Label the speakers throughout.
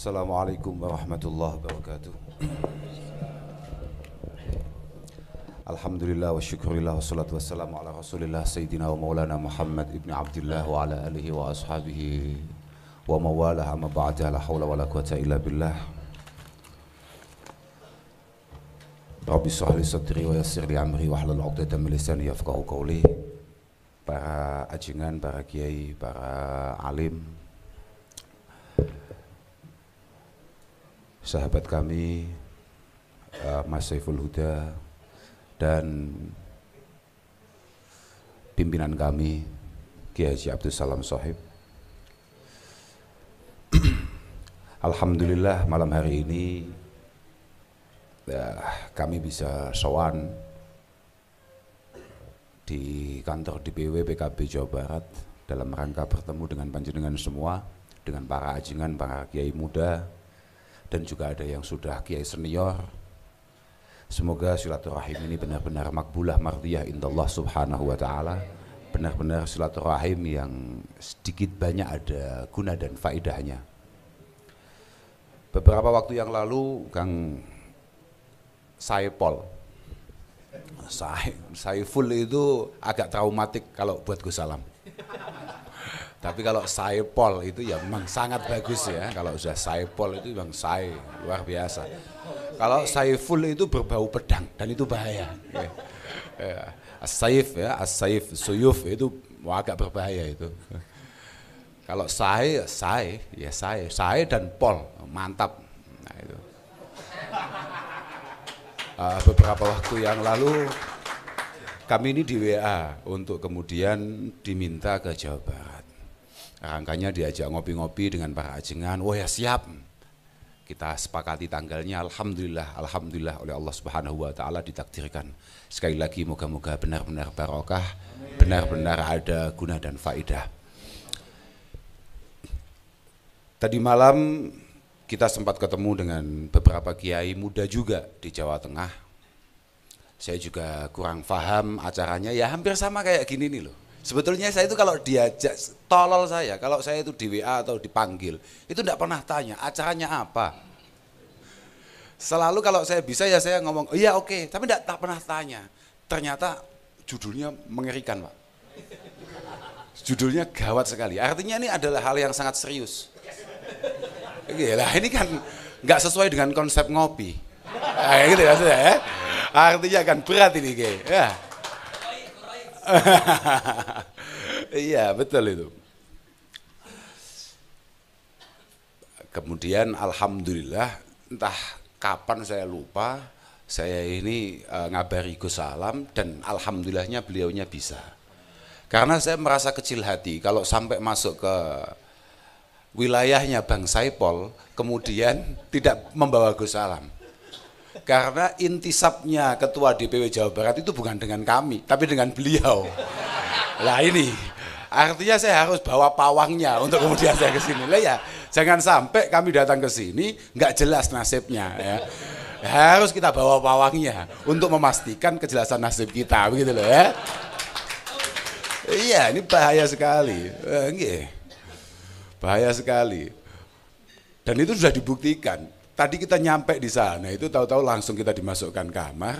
Speaker 1: Assalamualaikum warahmatullahi wabarakatuh. Alhamdulillah wa syukurillah wa salatu wassalamu ala rasulillah Sayyidina wa maulana Muhammad ibn Abdullah wa ala alihi wa ashabihi wa mawalah amma ba'da la hawla wa la quwata illa billah. Rabbi shrah li sadri wa yassir li amri wahlul 'uqdatam min lisani yafqahu qawli. Para ajengan, para kiai, para alim, sahabat kami Mas Saiful Huda dan pimpinan kami Kiai Haji Abdul Salam Shahib. Alhamdulillah malam hari ini kami bisa sowan di kantor DPW PKB Jawa Barat dalam rangka bertemu dengan panjenengan semua, dengan para ajengan, para kiai muda, dan juga ada yang sudah kiai senior. Semoga silaturahim ini benar-benar makbulah mardiyah indallah subhanahu wa ta'ala, benar-benar silaturahim yang sedikit banyak ada guna dan faedahnya. Beberapa waktu yang lalu Kang Saiful itu agak traumatik kalau buat Gus Salam. Tapi kalau Saipol itu ya memang sangat bagus ya. Kalau sudah Saipol itu memang luar biasa. Kalau Saiful itu berbau pedang dan itu bahaya. As-Saif ya, As-Saif, Suyuf itu agak berbahaya itu. Kalau Sai dan Pol mantap. Nah itu. Beberapa waktu yang lalu kami ini di WA untuk kemudian diminta ke Jawa Barat. Rangkanya diajak ngopi-ngopi dengan para ajengan. Oh ya siap. Kita sepakati tanggalnya. Alhamdulillah oleh Allah Subhanahu wa ta'ala ditakdirkan. Sekali lagi moga-moga benar-benar barokah, benar-benar ada guna dan faedah. Tadi malam kita sempat ketemu dengan beberapa kiai muda juga di Jawa Tengah. Saya juga kurang paham acaranya, ya hampir sama kayak gini nih loh. Sebetulnya saya itu kalau diajak, tolol saya, kalau saya itu di WA atau dipanggil, itu enggak pernah tanya acaranya apa. Selalu kalau saya bisa ya saya ngomong, oh iya oke, tapi tak pernah tanya. Ternyata judulnya mengerikan Pak. Judulnya gawat sekali, artinya ini adalah hal yang sangat serius. Gila, ini kan nggak sesuai dengan konsep ngopi. Nah, gitu ya. Artinya kan berat ini kayak. Ya. Iya, betul itu. Kemudian alhamdulillah entah kapan saya lupa, saya ini ngabari Gus Salam dan alhamdulillahnya beliaunya bisa. Karena saya merasa kecil hati kalau sampai masuk ke wilayahnya Bang Saipol, kemudian tidak membawa Gus Salam. Karena intisabnya ketua DPW Jawa Barat itu bukan dengan kami, tapi dengan beliau. Lah ini, artinya saya harus bawa pawangnya untuk kemudian saya ke sini. Lah ya, jangan sampai kami datang ke sini nggak jelas nasibnya ya. Harus kita bawa pawangnya untuk memastikan kejelasan nasib kita, begitu loh ya. Iya, ini bahaya sekali. Bahaya sekali. Dan itu sudah dibuktikan. Tadi kita nyampe di sana itu tahu-tahu langsung kita dimasukkan kamar.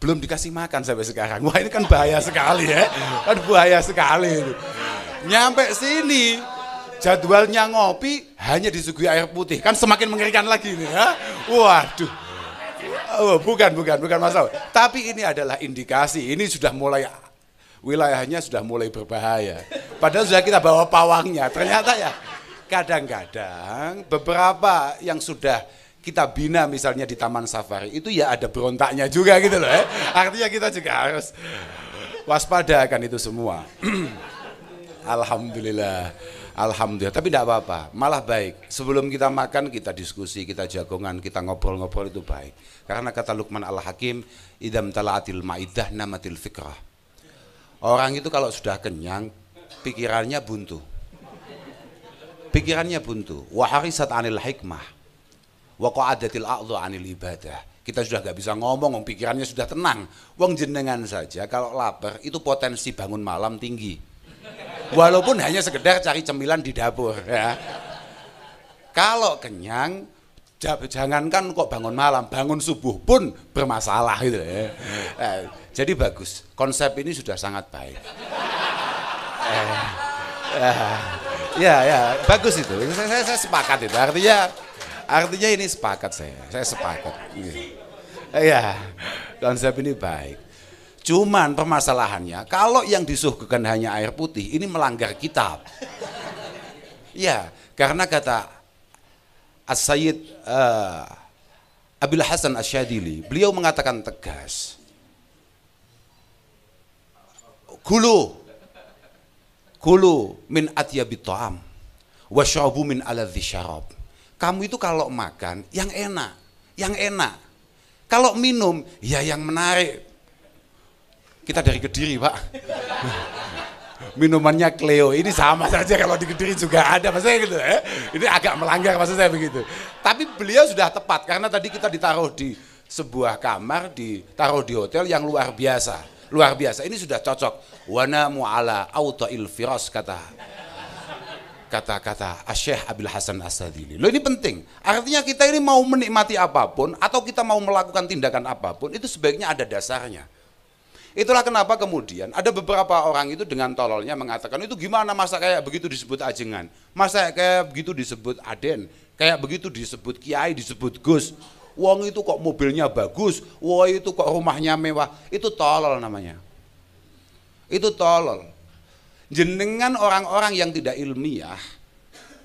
Speaker 1: Belum dikasih makan sampai sekarang. Wah ini kan bahaya sekali ya. Kan bahaya sekali itu. Nyampe sini jadwalnya ngopi hanya disuguhi air putih. Kan semakin mengerikan lagi nih ya. Waduh. Oh, bukan masalah. Tapi ini adalah indikasi. Ini sudah mulai wilayahnya sudah mulai berbahaya. Padahal sudah kita bawa pawangnya. Ternyata ya kadang-kadang beberapa yang sudah kita bina misalnya di Taman Safari itu ya ada berontaknya juga gitu loh ya. Artinya kita juga harus waspada akan itu semua. Alhamdulillah. Tapi tidak apa-apa, malah baik. Sebelum kita makan kita diskusi, kita jagongan, kita ngobrol-ngobrol itu baik. Karena kata Luqman Al-Hakim, idam tala'atil ma'idah namatil fikrah. Orang itu kalau sudah kenyang, pikirannya buntu. Wa harisat anil hikmah. Wa qa'adatil a'dhu anil ibadah. Kita sudah gak bisa ngomong, pikirannya sudah tenang. Wong jenengan saja kalau lapar itu potensi bangun malam tinggi. Walaupun hanya sekedar cari cemilan di dapur ya. Kalau kenyang, jangankan kok bangun malam, bangun subuh pun bermasalah gitu ya. Jadi bagus, konsep ini sudah sangat baik. Ya, bagus itu. Saya sepakat itu. Artinya ini sepakat saya sepakat. Iya, konsep ini baik. Cuman permasalahannya, kalau yang disuguhkan hanya air putih, ini melanggar kitab. Ya, karena kata As-Sayyid Abil Hasan Asyadili, beliau mengatakan tegas, Kulu min atyabit ta'am wasyrabu min aladzi syarab. Kamu itu kalau makan yang enak. Kalau minum ya yang menarik. Kita dari Kediri, Pak. Minumannya Cleo, ini sama saja kalau di Kediri juga ada, maksudnya gitu ya. Ini agak melanggar maksud saya begitu. Tapi beliau sudah tepat karena tadi kita ditaruh di sebuah kamar, ditaruh di hotel yang luar biasa. Luar biasa, ini sudah cocok. Wana mu'ala auto'il firas kata Syekh Abil Hasan As-Sadili. Loh ini penting, artinya kita ini mau menikmati apapun atau kita mau melakukan tindakan apapun, itu sebaiknya ada dasarnya. Itulah kenapa kemudian ada beberapa orang itu dengan tololnya mengatakan, itu gimana masa kayak begitu disebut ajengan, masa kayak begitu disebut aden, kayak begitu disebut kiai, disebut gus. Wong itu kok mobilnya bagus, wong itu kok rumahnya mewah, itu tolol namanya. Itu tolol. Jenengan orang-orang yang tidak ilmiah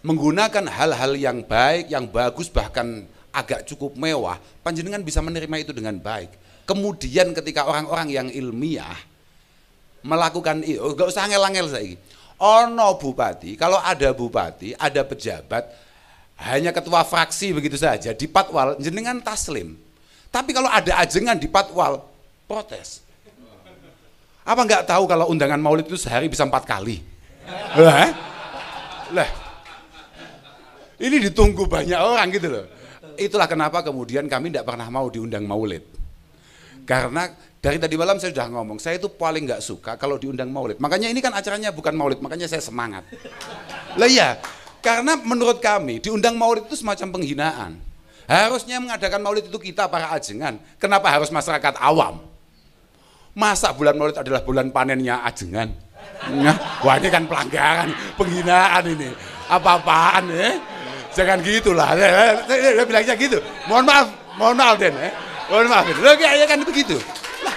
Speaker 1: menggunakan hal-hal yang baik, yang bagus, bahkan agak cukup mewah, panjenengan bisa menerima itu dengan baik. Kemudian ketika orang-orang yang ilmiah melakukan itu, gak usah angel-angel saiki. Ono bupati, kalau ada bupati, ada pejabat, hanya ketua fraksi begitu saja di patwal jenengan taslim. Tapi kalau ada ajengan di patwal, protes. Apa nggak tahu kalau undangan maulid itu sehari bisa 4 kali? Lah, ini ditunggu banyak orang gitu loh. Itulah kenapa kemudian kami tidak pernah mau diundang maulid. Karena dari tadi malam saya sudah ngomong, saya itu paling nggak suka kalau diundang maulid. Makanya ini kan acaranya bukan maulid, makanya saya semangat. Lah iya, karena menurut kami diundang maulid itu semacam penghinaan. Harusnya mengadakan maulid itu kita para ajengan. Kenapa harus masyarakat awam? Masa bulan maulid adalah bulan panennya ajengan? Nah, wah ini kan pelanggaran, penghinaan ini. Apa-apaan ya? Jangan gitulah. Saya bilangnya gitu. Mohon maaf Den. Mohon maaf. Loh ya kan begitu. Lah,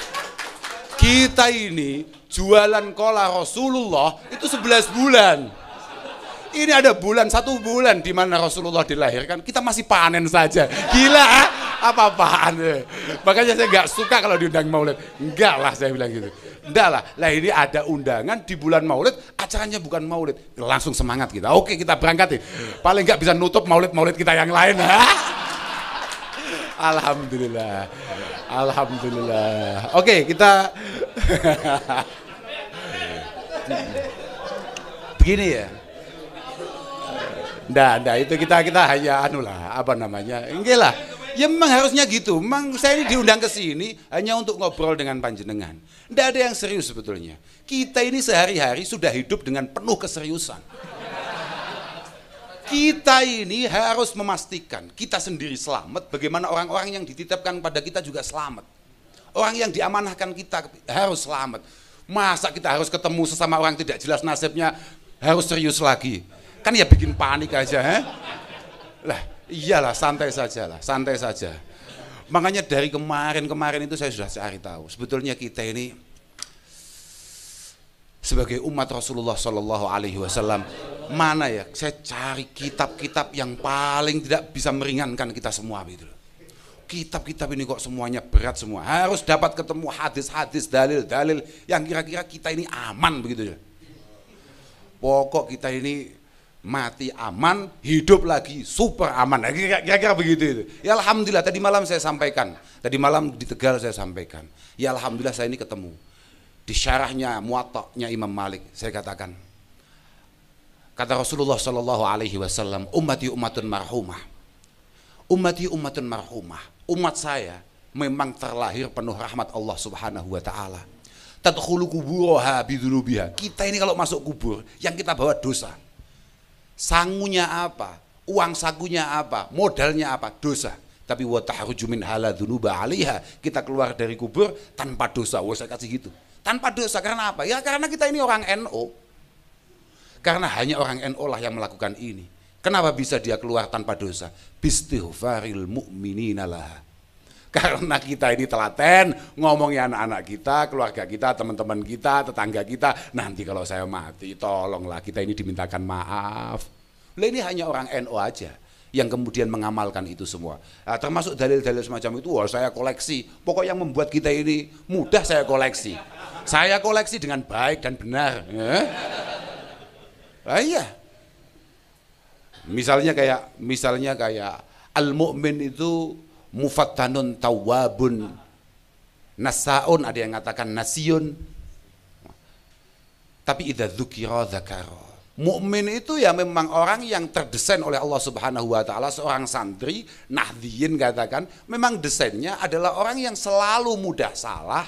Speaker 1: kita ini jualan kola Rasulullah itu 11 bulan. Ini ada bulan, 1 bulan di mana Rasulullah dilahirkan, kita masih panen saja. Gila, apa-apaan. Makanya saya nggak suka kalau diundang maulid. Enggak lah, saya bilang gitu. Enggak lah, ini ada undangan di bulan maulid, acaranya bukan maulid. Langsung semangat kita. Oke, kita berangkat. Paling nggak bisa nutup maulid-maulid kita yang lain. Alhamdulillah. Alhamdulillah. Oke, kita begini ya. Nggak, itu kita hanya apa namanya, enggak lah, ya memang harusnya gitu, memang saya ini diundang ke sini hanya untuk ngobrol dengan panjenengan, nggak ada yang serius sebetulnya, kita ini sehari-hari sudah hidup dengan penuh keseriusan, kita ini harus memastikan kita sendiri selamat, bagaimana orang-orang yang dititipkan pada kita juga selamat, orang yang diamanahkan kita harus selamat, masa kita harus ketemu sesama orang tidak jelas nasibnya, harus serius lagi. Kan ya bikin panik aja, lah iyalah santai saja. Makanya dari kemarin itu saya sudah cari tahu, sebetulnya kita ini sebagai umat Rasulullah Shallallahu Alaihi Wasallam mana ya, saya cari kitab-kitab yang paling tidak bisa meringankan kita semua gitu. Kitab-kitab ini kok semuanya berat semua, harus dapat ketemu hadis-hadis, dalil-dalil yang kira-kira kita ini aman begitu. Pokok kita ini mati aman, hidup lagi super aman, kira-kira begitu itu. Ya alhamdulillah tadi malam saya sampaikan, tadi malam di Tegal saya sampaikan, ya alhamdulillah saya ini ketemu di syarahnya Muwatta'nya Imam Malik. Saya katakan, kata Rasulullah Shallallahu Alaihi Wasallam, ummati ummatun marhumah, ummati ummatun marhumah, umat saya memang terlahir penuh rahmat Allah Subhanahu Wa Taala. Tadkhulu kuburoha bidunubiha. Kita ini kalau masuk kubur yang kita bawa dosa. Sangunya apa? Uang sakunya apa? Modalnya apa? Dosa. Tapi wa tahruju min hala dzunuba 'alaiha, kita keluar dari kubur tanpa dosa. Saya kasih gitu. Tanpa dosa karena apa? Ya karena kita ini orang NO. Karena hanya orang NO lah yang melakukan ini. Kenapa bisa dia keluar tanpa dosa? Bistighfaril mu'minina laha. Karena kita ini telaten ngomongin anak-anak kita, keluarga kita, teman-teman kita, tetangga kita. Nanti kalau saya mati, tolonglah kita ini dimintakan maaf. Lah ini hanya orang NO aja yang kemudian mengamalkan itu semua. Nah, termasuk dalil-dalil semacam itu, wah saya koleksi. Pokok yang membuat kita ini mudah saya koleksi. Saya koleksi dengan baik dan benar. Ya. Nah, iya. Misalnya kayak al-mu'min itu mufattanun tawwabun nasaun, ada yang mengatakan nasiyun. Tapi idza dzukira dzakara. Mukmin itu ya memang orang yang terdesain oleh Allah Subhanahu wa taala, seorang santri Nahdliyin katakan, memang desainnya adalah orang yang selalu mudah salah.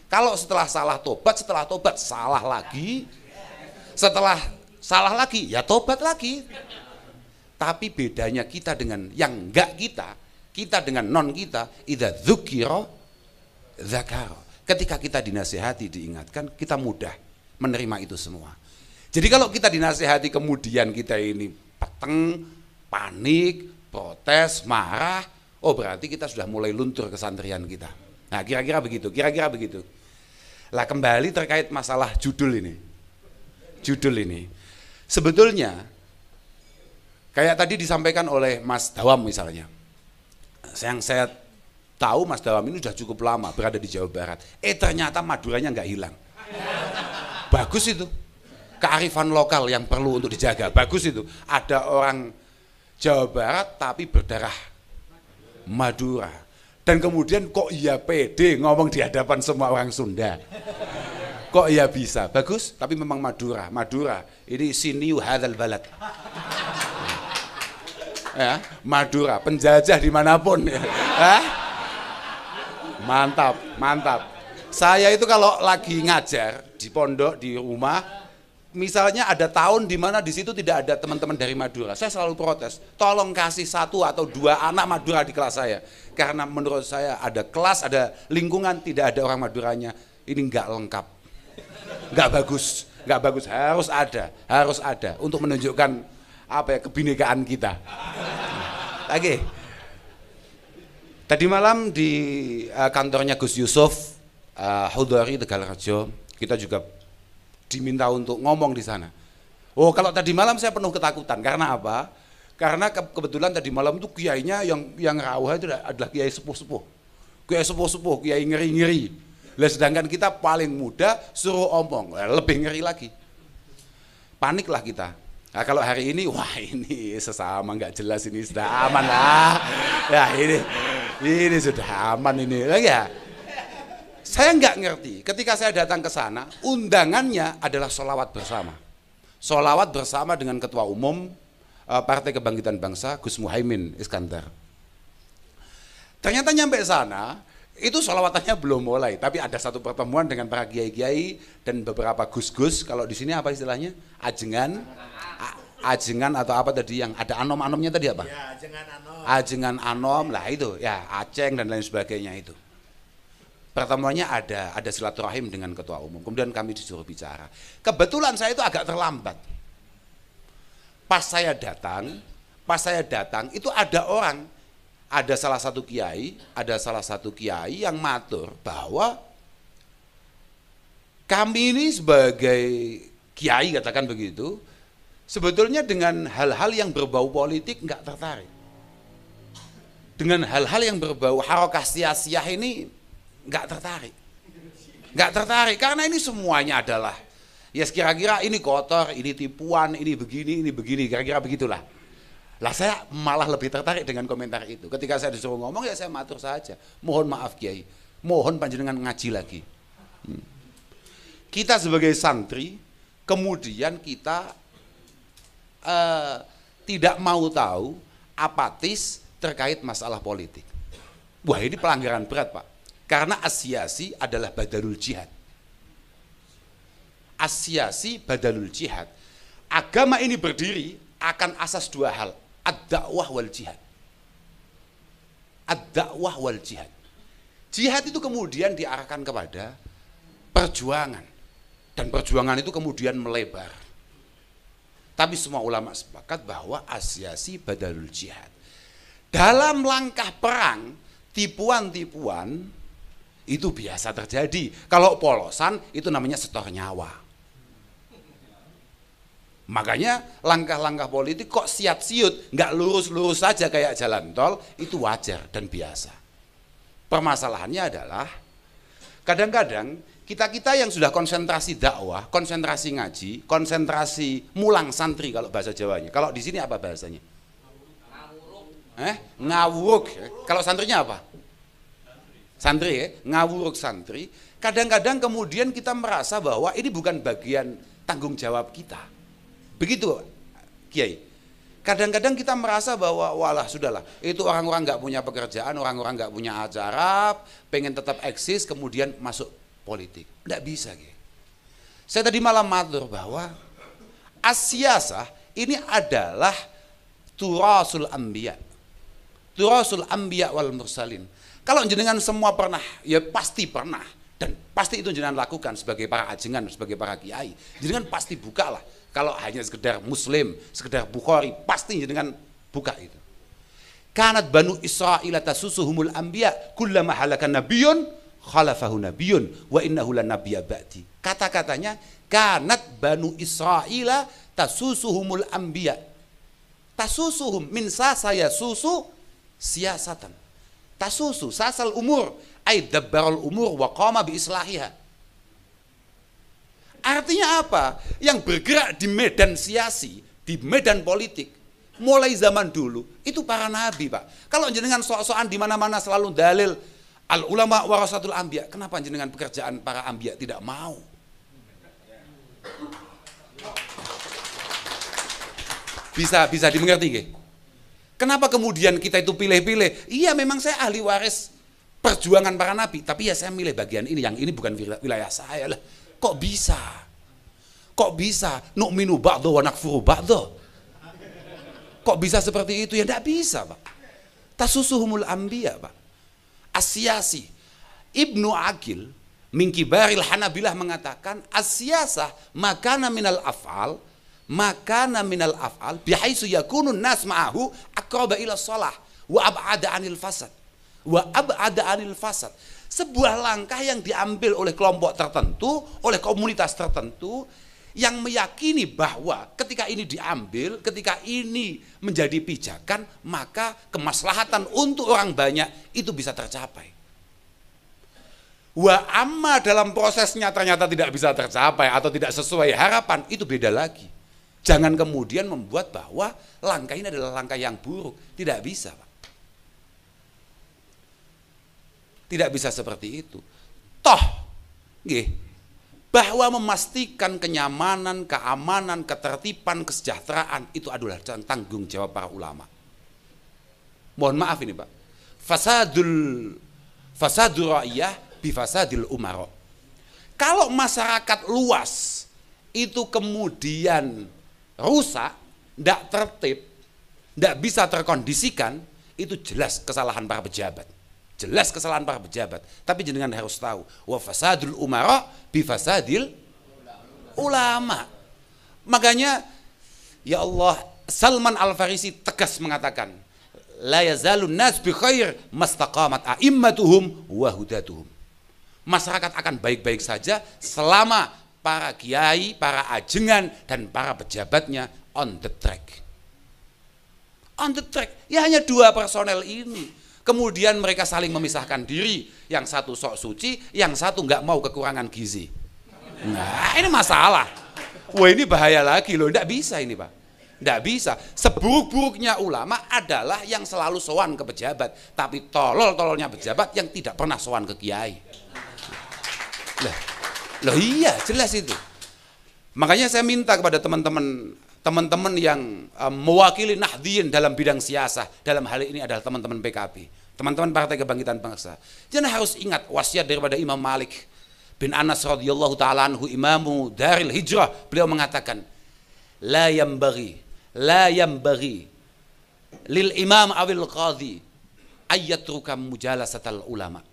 Speaker 1: Kalau setelah tobat salah lagi. Setelah salah lagi ya tobat lagi. Tapi bedanya kita dengan yang enggak kita dengan non kita, idza dzukira dzakara. Ketika kita dinasihati, diingatkan, kita mudah menerima itu semua. Jadi kalau kita dinasihati kemudian kita ini peteng, panik, protes, marah, oh berarti kita sudah mulai luntur kesantrian kita. Nah kira-kira begitu. Lah kembali terkait masalah judul ini. Sebetulnya kayak tadi disampaikan oleh Mas Dawam misalnya. Yang saya tahu Mas Dawam ini sudah cukup lama berada di Jawa Barat. Ternyata Maduranya nggak hilang. Bagus itu. Kearifan lokal yang perlu untuk dijaga, bagus itu. Ada orang Jawa Barat tapi berdarah Madura, dan kemudian kok iya pede ngomong di hadapan semua orang Sunda, kok iya bisa, bagus. Tapi memang Madura ini siniu hadzal balad, ya, Madura penjajah dimanapun, ya. Mantap. Saya itu kalau lagi ngajar di pondok di rumah, misalnya ada tahun di mana di situ tidak ada teman-teman dari Madura, saya selalu protes, tolong kasih 1 atau 2 anak Madura di kelas saya, karena menurut saya ada kelas, ada lingkungan tidak ada orang Maduranya, ini nggak lengkap, nggak bagus, harus ada untuk menunjukkan kebinekaan kita. Oke. Tadi malam di kantornya Gus Yusuf Hudhari Tegalrejo, kita juga diminta untuk ngomong di sana. Oh, kalau tadi malam saya penuh ketakutan. Karena apa? Karena kebetulan tadi malam itu kiainya yang rawuh itu adalah kiai sepuh-sepuh. Kiai ngeri-ngeri. Lah sedangkan kita paling muda suruh omong, lebih ngeri lagi. Paniklah kita. Nah, kalau hari ini, wah ini sesama nggak jelas, ini sudah aman lah. Ya ini sudah aman ini. Ya. Saya nggak ngerti, ketika saya datang ke sana, undangannya adalah sholawat bersama. Sholawat bersama dengan Ketua Umum Partai Kebangkitan Bangsa, Gus Muhaimin Iskandar. Ternyata nyampe sana, itu sholawatannya belum mulai, tapi ada satu pertemuan dengan para kiai-kiai dan beberapa gus-gus, kalau di sini apa istilahnya? Ajengan atau apa tadi yang ada anom-anomnya tadi apa? Ya, ajengan anom lah itu, ya aceng dan lain sebagainya itu. Pertemuannya ada silaturahim dengan Ketua Umum. Kemudian kami disuruh bicara. Kebetulan saya itu agak terlambat. Pas saya datang itu ada salah satu kiai yang matur bahwa kami ini sebagai kiai, katakan begitu, sebetulnya dengan hal-hal yang berbau politik nggak tertarik. Dengan hal-hal yang berbau harokah sia-sia ini nggak tertarik karena ini semuanya adalah ya kira-kira ini kotor, ini tipuan, ini begini, kira-kira begitulah. Lah saya malah lebih tertarik dengan komentar itu. Ketika saya disuruh ngomong ya saya matur saja, mohon maaf Kiai, mohon panjenengan ngaji lagi. Kita sebagai santri kemudian kita tidak mau tahu, apatis terkait masalah politik. Wah ini pelanggaran berat Pak. Karena asyasi adalah badalul jihad. Asyasi badalul jihad. Agama ini berdiri akan asas 2 hal. ad-dakwah wal jihad. Ad-dakwah wal jihad. Jihad itu kemudian diarahkan kepada perjuangan. Dan perjuangan itu kemudian melebar. Tapi semua ulama sepakat bahwa asyasi badalul jihad. Dalam langkah perang, tipuan-tipuan itu biasa terjadi. Kalau polosan itu namanya setor nyawa. Makanya langkah-langkah politik kok siat-siut, nggak lurus-lurus saja kayak jalan tol, itu wajar dan biasa. Permasalahannya adalah kadang-kadang kita-kita yang sudah konsentrasi dakwah, konsentrasi ngaji, konsentrasi mulang santri kalau bahasa Jawanya. Kalau di sini apa bahasanya? Ngawuruk. Kalau santrinya apa? Santri ya, ngawuruk santri. Kadang-kadang kemudian kita merasa bahwa ini bukan bagian tanggung jawab kita. Begitu, Kiai. Kadang-kadang kita merasa bahwa walah sudahlah, itu orang-orang nggak punya pekerjaan, orang-orang nggak punya acara, pengen tetap eksis, kemudian masuk politik. Nggak bisa, Kiai. Saya tadi malam matur bahwa as-siyasah ini adalah turasul anbiya. Turasul anbiya wal mursalin. Kalau jenengan semua pernah, ya pasti pernah. Dan pasti itu jenengan lakukan sebagai para ajengan, sebagai para kiai. Jenengan pasti bukalah. Kalau hanya sekedar Muslim, sekedar Bukhari, pasti jenengan buka itu. Kanat banu Israila tasusuhumul anbiya kullama halakan nabiyyun khalafahu nabiyyun wa innahu lanabiyya ba'di. Kata-katanya kanat banu Israila tasusuhumul anbiya. Tasusuhum min saya susu siasatan. Tasusu sasal umur ay dabbarul umur wa qama bi islahiha. Artinya apa? Yang bergerak di medan siasi, di medan politik, mulai zaman dulu itu para nabi, Pak. Kalau jenengan sok-sokan di mana-mana selalu dalil al ulama warasatul anbiya, kenapa jenengan pekerjaan para anbiya tidak mau? Bisa dimengerti, nggih? Kenapa kemudian kita itu pilih-pilih? Iya, memang saya ahli waris perjuangan para nabi, tapi ya saya milih bagian ini, yang ini bukan wilayah saya lah. Kok bisa? Kok bisa? Nu'minu ba'dho wa nakfuru ba'dho. Kok bisa seperti itu? Ya enggak bisa, Pak. Tasusuhumul anbiya, Pak. Asyasi. Ibnu Aqil min kibaril Hanabilah mengatakan asyasah makana minal af'al bihaitsu yakunun nas ma'ahu aqraba ila shalah wa ab'ada 'anil fasad. Sebuah langkah yang diambil oleh kelompok tertentu, oleh komunitas tertentu, yang meyakini bahwa ketika ini diambil, ketika ini menjadi pijakan, maka kemaslahatan untuk orang banyak itu bisa tercapai. Wa amma dalam prosesnya ternyata tidak bisa tercapai atau tidak sesuai harapan, itu beda lagi. Jangan kemudian membuat bahwa langkah ini adalah langkah yang buruk. Tidak bisa, Pak. Tidak bisa seperti itu. Toh, bahwa memastikan kenyamanan, keamanan, ketertiban, kesejahteraan itu adalah tanggung jawab para ulama. Mohon maaf ini, Pak. Fasadul ra'iyah bifasadil umara. Kalau masyarakat luas itu kemudian rusak, tidak tertib, tidak bisa terkondisikan, itu jelas kesalahan para pejabat. Jelas kesalahan para pejabat. Tapi jenengan harus tahu, wa fasadul umara bi fasadil ulama. Makanya ya Allah, Salman Al-Farisi tegas mengatakan, la yazalun nas bi khair mastaqamat a'immatuhum wa hudatuhum. Masyarakat akan baik-baik saja selama para kiai, para ajengan dan para pejabatnya on the track. On the track. Ya hanya dua personel ini. Kemudian mereka saling memisahkan diri. Yang satu sok suci, yang satu nggak mau kekurangan gizi. Nah, ini masalah. Wah, ini bahaya lagi loh. Nggak bisa ini, Pak. Nggak bisa. Seburuk-buruknya ulama adalah yang selalu sowan ke pejabat. Tapi tolol-tololnya pejabat yang tidak pernah sowan ke kiai. Loh iya, jelas itu. Makanya saya minta kepada teman-teman yang mewakili Nahdliyin dalam bidang siasah, dalam hal ini adalah teman-teman PKB, teman-teman Partai Kebangkitan Bangsa. Jangan harus ingat wasiat daripada Imam Malik bin Anas radhiyallahu taala anhu, imamu Daril Hijrah. Beliau mengatakan, la yambaghi
Speaker 2: lil imam awil qadhi ayyatruka mujalasatal ulama.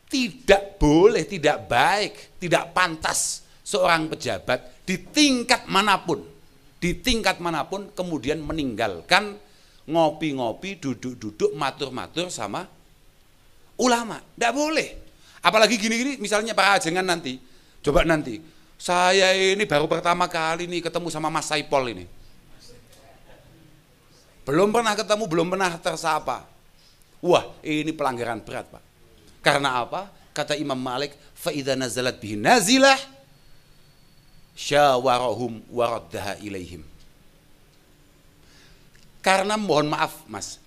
Speaker 2: Tidak boleh, tidak baik, tidak pantas seorang pejabat di tingkat manapun kemudian meninggalkan ngopi-ngopi, duduk-duduk, matur-matur sama ulama. Tidak boleh. Apalagi gini-gini, misalnya para ajengan nanti, coba nanti, saya ini baru pertama kali nih ketemu sama Mas Saipol ini. Belum pernah ketemu, belum pernah tersapa. Wah, ini pelanggaran berat, Pak. Karena apa? Kata Imam Malik, fa idza nazalat bihi nazilah syawarahum waraddaha ilaihim. Karena mohon maaf, Mas,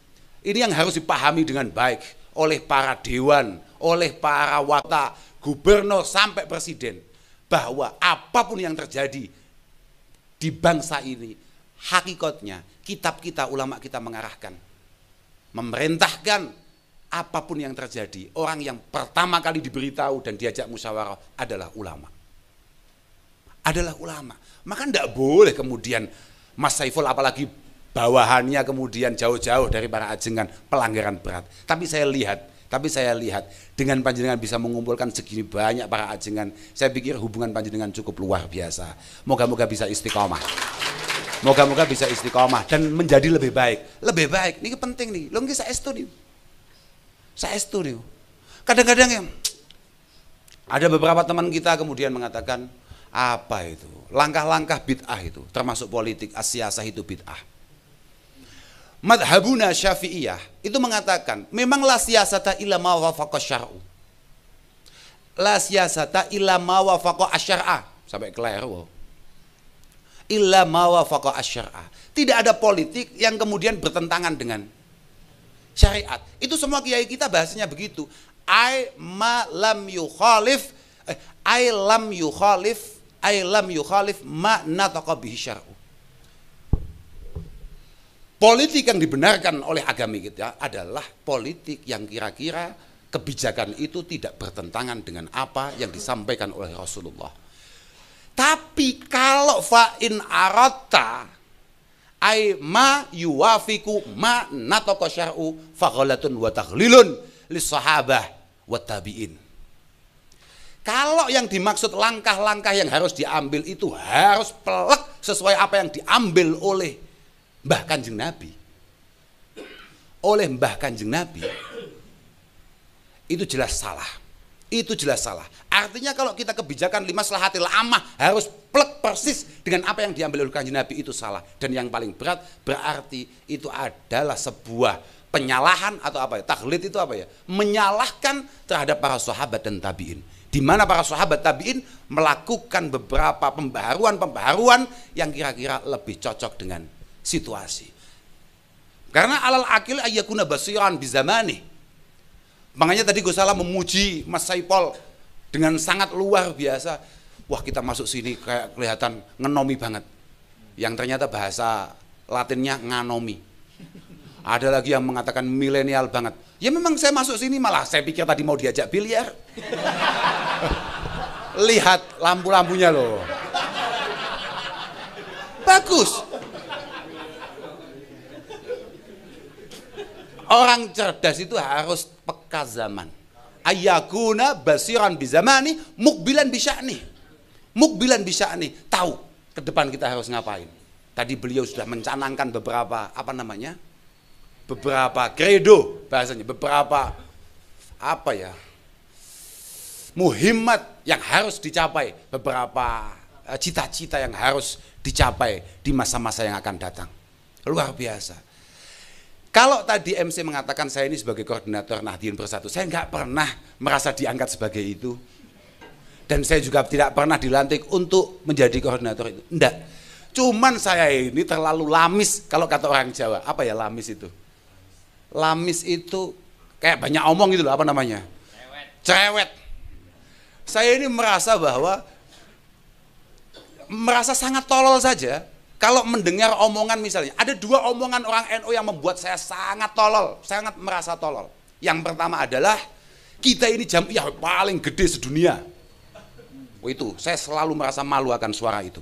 Speaker 2: ini yang harus dipahami dengan baik oleh para dewan, oleh para wata, gubernur sampai presiden, bahwa apapun yang terjadi di bangsa ini, hakikatnya kitab kita, ulama kita mengarahkan, memerintahkan apapun yang terjadi, orang yang pertama kali diberitahu dan diajak musyawarah adalah ulama. Adalah ulama. Maka tidak boleh kemudian Mas Saiful apalagi bawahannya kemudian jauh-jauh dari para ajengan, pelanggaran berat. Tapi saya lihat dengan panjenengan bisa mengumpulkan segini banyak para ajengan, saya pikir hubungan panjenengan cukup luar biasa. Moga-moga bisa istiqomah. Moga-moga bisa istiqomah dan menjadi lebih baik. Lebih baik, ini penting nih. Lo nggih saestu nih. Saestu nih. Kadang-kadang ya, ada beberapa teman kita kemudian mengatakan, apa itu? Langkah-langkah bid'ah itu, termasuk politik, as-siyasah itu bid'ah. Madhabuna Syafi'iyah itu mengatakan, memang la siyasata illa ma wafaqa syar'u. La siyasata illa ma wafaqa asyar'a. Sampai keliru. Illa ma wafaqa asyar'a. Tidak ada politik yang kemudian bertentangan dengan syariat. Itu semua kiai kita bahasanya begitu. Ai lam yukhalif ma nataqa bihi syar'u. Politik yang dibenarkan oleh agama kita adalah politik yang kira-kira kebijakan itu tidak bertentangan dengan apa yang disampaikan oleh Rasulullah. Tapi kalau fa'in aratta ay ma yuwafiku ma nataqa syar'u faghalatun wa taghlilun lis sahabah wa tabi'in. Kalau yang dimaksud langkah-langkah yang harus diambil itu harus pelak sesuai apa yang diambil oleh Mbah Kanjeng Nabi. Oleh Mbah Kanjeng Nabi, itu jelas salah. Itu jelas salah. Artinya kalau kita kebijakan limaslahatil ammah harus plek persis dengan apa yang diambil oleh Kanjeng Nabi, itu salah. Dan yang paling berat berarti itu adalah sebuah penyalahan atau apa ya? Takhlid itu apa ya? Menyalahkan terhadap para sahabat dan tabi'in. Di mana para sahabat tabi'in melakukan beberapa pembaharuan yang kira-kira lebih cocok dengan situasi. Karena alal akil ayyakuna basiran bizamani. Makanya tadi Gus Salah memuji Mas Saipol dengan sangat luar biasa. Wah, kita masuk sini kayak kelihatan ngenomi banget. Yang ternyata bahasa Latinnya nganomi. Ada lagi yang mengatakan milenial banget. Ya memang saya masuk sini malah saya pikir tadi mau diajak biliar. Lihat lampu-lampunya loh. Bagus. Orang cerdas itu harus peka zaman. Ayyakuna basiran bizamani mukbilan bisya'ni. Mukbilan bisya'ni, tahu ke depan kita harus ngapain. Tadi beliau sudah mencanangkan beberapa beberapa kredo bahasanya, beberapa muhimmat yang harus dicapai, beberapa cita-cita yang harus dicapai di masa-masa yang akan datang. Luar biasa. Kalau tadi MC mengatakan saya ini sebagai koordinator Nahdien Bersatu, saya nggak pernah merasa diangkat sebagai itu. Dan saya juga tidak pernah dilantik untuk menjadi koordinator itu. Enggak. Cuman saya ini terlalu lamis, kalau kata orang Jawa. Apa ya lamis itu? Lamis itu kayak banyak omong gitu loh, apa namanya? Cerewet. Saya ini merasa sangat tolol saja. Kalau mendengar omongan misalnya, ada dua omongan orang NU yang membuat saya sangat tolol, sangat merasa tolol. Yang pertama adalah, kita ini jamiah paling gede sedunia. Oh itu, saya selalu merasa malu akan suara itu.